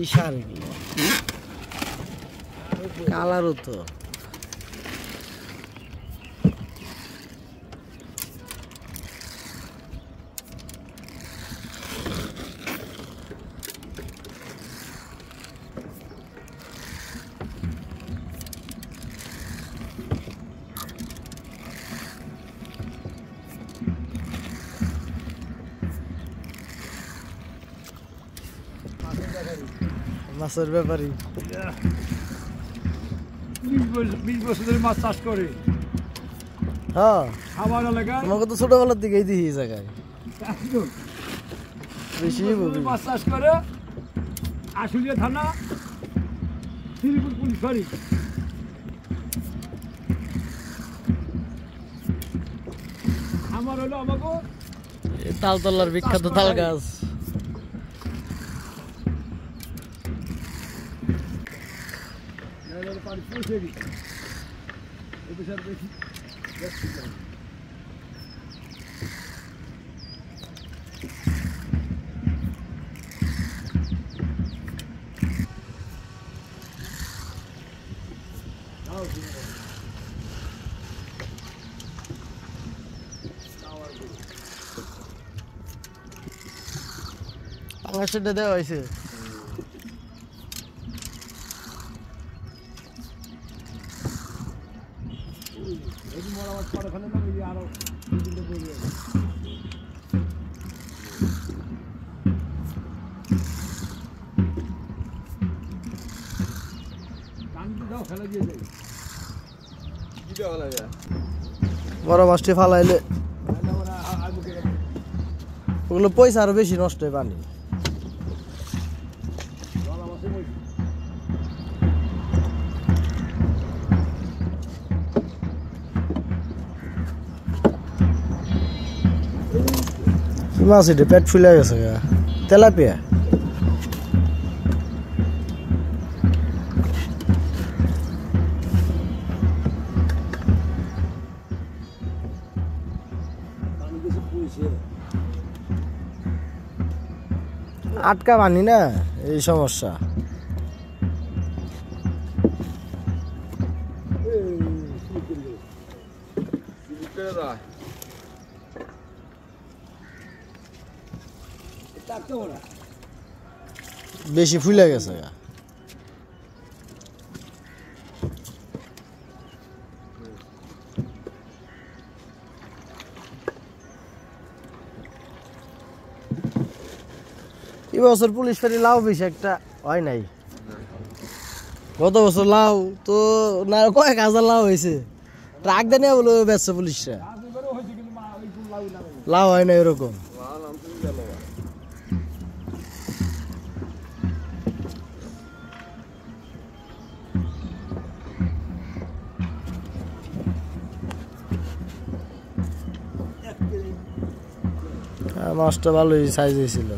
ইশার কালারও তো মাছের ব্যাপারী 20 বছর ধরে মাছ চাষ করে। হ্যাঁ আমার এলাকায় তোমাকে তো ছোটবেলার দিকেই দেখি এই জায়গায় বেশি মাছ চাষ করে। আশুলিয়া থানা, শ্রীপুর পুলিশ ফাঁড়ি। আমার হলো আমাকে তালতলার বিখ্যাত তাল গাছ। পানি পৌঁছে দিই বেশি পাঙ্গাসটা দেওয়া হয়েছে। বড় মাছটি ফালাইলে ওগুলো পয়সা আরো বেশি নষ্ট হয় পানি। মাছ এটা পেট ফুলে গেছে তেলাপিয়া। আটকা পানি না এই সমস্যা। বেশি ফুলে গেছে এবছর পুলিশ ফাঁড়ি লাউ বেশি একটা হয় নাই। গত বছর লাউ তো না কয়েক হাজার লাউ হয়েছে, ট্রাক দেনে বলে বেচছে পুলিশরা। লাউ হয় না এরকম। মাছটা ভালোই সাইজ হয়েছিল।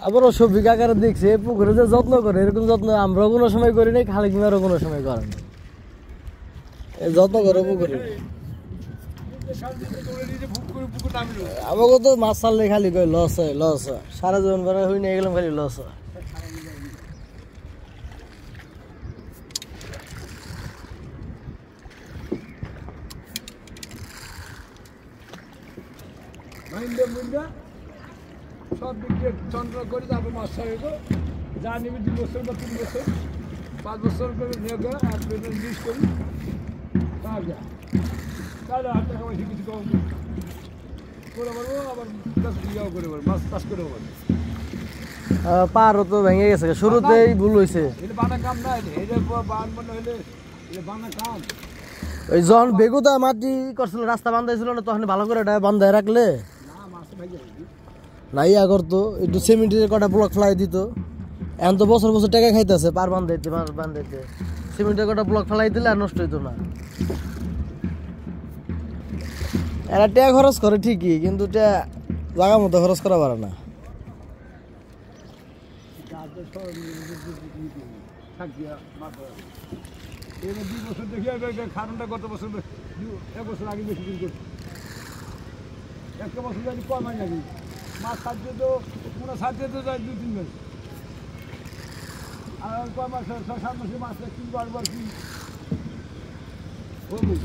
আবারও সবজি কাকারে দেখছে পুকুরে যে যত্ন করে এরকম যত্ন আমরাও কোনো সময় করি নাই, খালিক মিয়ারও কোনো সময় করেন যত্ন করে পুকুরে। আমাকে তো মাছ ছাড়লে খালি কই লস হয় লস হয়, সারা জীবন পরে হই নিয়ে গেলাম খালি লস হয়। সব দিক দিয়ে চন্দ্র করে তারপর মাছ ছাড়িব যা নিবি 2 বছর বা 3 বছর 5 বছর করে নিয়ে গেলে আর ইংলিশ করি তাহলে হাত টাকা পয়সা কিছু কম করে পারবো আবার ইয়াও করে পারবো মাছ চাষ করে পারবো পারও তো ভেঙে গেছে শুরুতেই ভুল হয়েছে এটা বানা কাম না এটা বান বানা হইলে এটা বানা কাম ওই যখন বেগুদা মাটি করছিল রাস্তা বান্ধাইছিল না তখন ভালো করে এটা বান্ধায় রাখলে না মাছ ভাই যাবে নাই আগর তো একটু সিমেন্টের কটা ব্লক ফেলাই দিত এখন তো বছর বছর টাকা খাইতেছে পার বান্ধাইতে সিমেন্টের কটা ব্লক ফেলাই দিলে আর নষ্ট হইতো না এরা টাকা খরচ করে ঠিকই কিন্তু জায়গা মতো খরচ করা পারে না এবার 2 বছর দেখি খারণটা গত বছর 1 বছর আগে বেশি দিন করছি 1 বছর যদি কম হয় নাকি মাছ ছাড়তে তো পুরো ছাড়তে তো যায় 2-3 মাস আর কয় মাস 6-7 মাসে মাছ কি বারবার কি হবে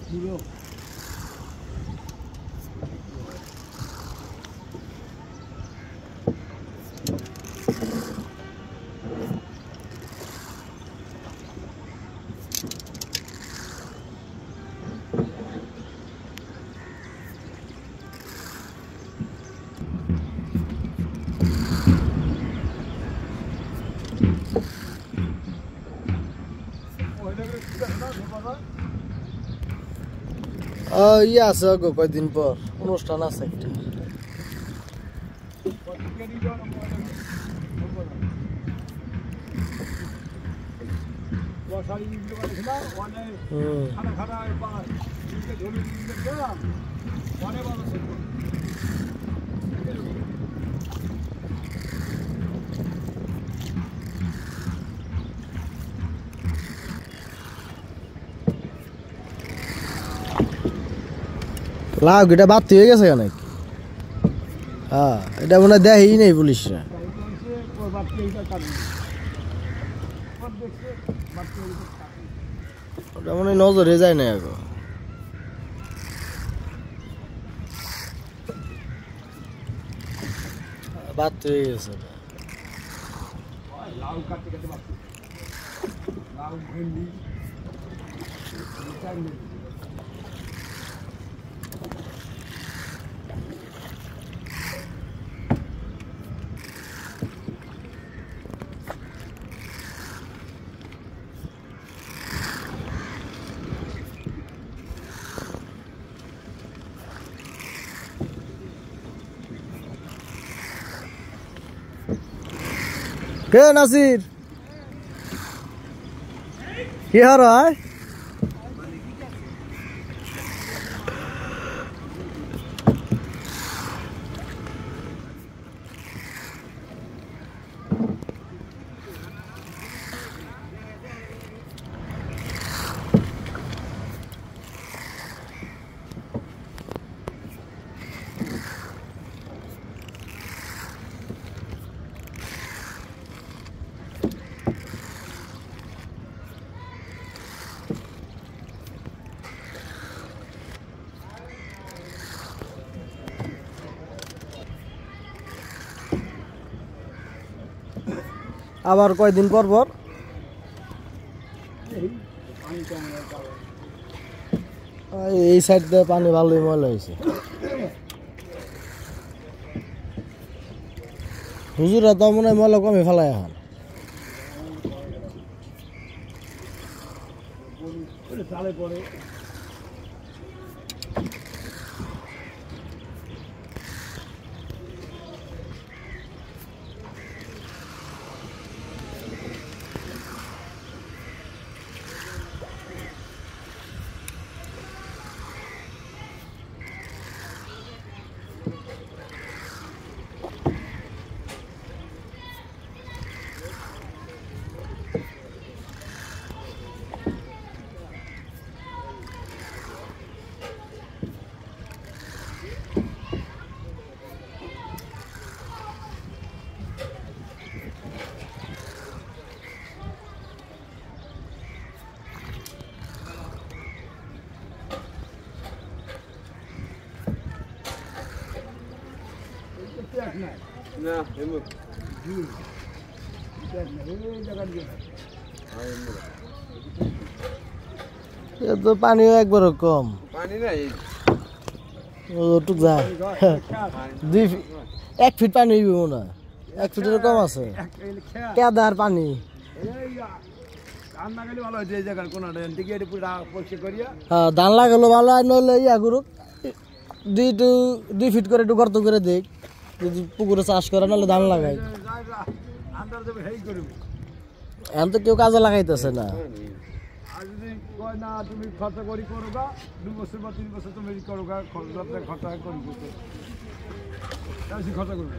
পুরো ইয়ে আছে গো কয়দিন পর অনুষ্ঠান আছে একটা লাউ এটা বাতি হয়ে গেছে কেন হ্যাঁ এটা মনে হয় দেয়ই নেই পুলিশরা ওটা মনে হয় নজরে যায় না এখন বাতি হয়ে গেছে লাউ কাটতে কাটতে লাউ ভেন্ডি কে নাসির কি হার হয় আবার কয়দিন পর পর এই সাইড দিয়ে পানি ভালোই ময়লা হয়েছে হুজুরা তো মনে হয় ময়লা কমে ফেলায় এখন চালে পড়ে না এমু এই জায়গা দিয়ে এ তো পানিও একবারও কম পানি নাই ওটুক যায় 1 ফিট পানি হইব না 1 ফিটের কম আছে কেদার পানি ধান লাগাইলে ভালো হয়েছে এই জায়গার কোনটা দিকে এটা পুরো পরিষ্কার করিয়া হ্যাঁ ধান লাগালো ভালো আর নইলে ইয়া করুক 2 ফিট করে একটু গর্ত করে দেখ যদি পুকুরে চাষ করে নাহলে ধান লাগাই আন্দার দেবে হেই করবে এখন তো কেউ কাজে লাগাইতেছে না আর যদি কয় না তুমি খরচা করি করোগা 2 বছর বা 3 বছর তুমি করোগা খরচা করি বেশি খরচা করবে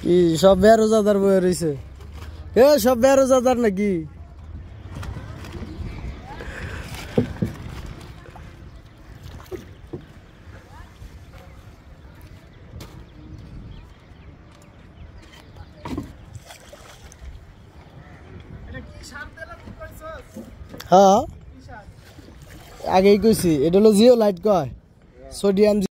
কি সব বেরোজাদার বয়ে রয়েছে এ সব বেরোজাদার নাকি হ্যাঁ আগেই কইছি এটা হলো জিও লাইট কয় সোডিয়াম